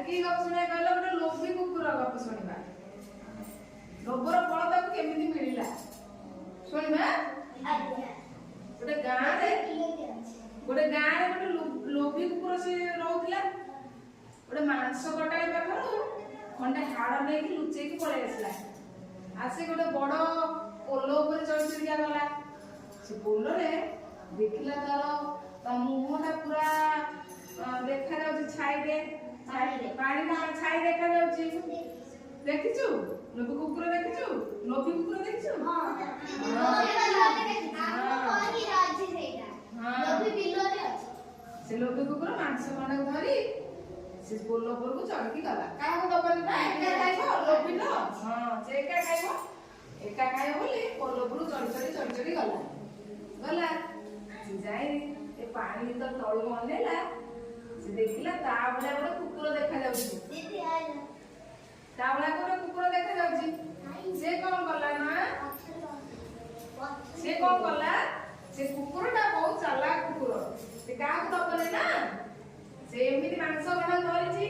कि गप सुने कहला गोटे लोभी कुकुर गप सुनिबा लोभर फल ताको केमिति मिलिला सुनिबा गोटे गाँ रे गोटे लोभी कुकुर से रहउथिला गोटे मांस कटाई पाखरु खंडे हाड़ नहीं कि लुचै कि पळे आसला आसे गोटे बड़ पोलो ऊपर चढ़ चढ़ गला से पोलो रे देखिला तार मुहटा पूरा देखा जाउची छाई दे पानी ना छाई देखा जाउची देखिछु लोभी कुकुर देखिछु लोभी कुकुर देखिछु हां लोभी बिलो रे अछि से लोभी कुकुर मांस माने धरी से पोलो पर को चढ़ के गला का को दबन ना एका खाइबो लोभी न हां से एका खाइबो बोली पोलो पर चढ़ चढ़ गला जाई ए पानी तो तळु अनेला से देखिला ता बला गोटे कुकुर देखा जाउची दीदी आइला ता बला गोटे कुकुर देखा जाउची से कोन गला ना से कोन गला से कुकुरटा बहुत चालाक कुकुर से का को दबले ना से एमिति मांस गणा धरिची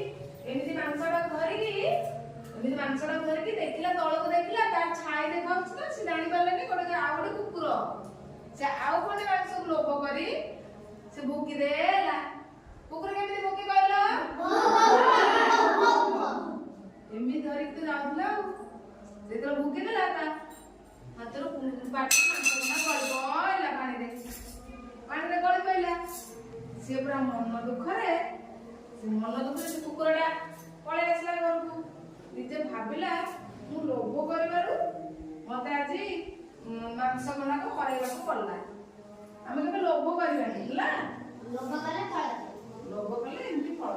एमिति मांसटा धरिकी देखिला तळको देखिला तार छाई देखाउछ ना से जानि पारलेनी गोटे आ गोटे कुकुर से आउ कोने मांस को लोभ करी से भूकी देला कुकुर केमिति भूकी कहलो एमि धरि तो जाउला से तो भूकी देला ता हातरो पाटी मांस ना गळबला पानी रे गळी पइला से पूरा मन दुख रे से कुकुरटा पळे आसला घर को निजे भाबिला मु लोभ करबारु मते आजी मांस गणा को हराइबा को पड़ला आमे केबे लोभ करबानी हला लोभ कले एमती फल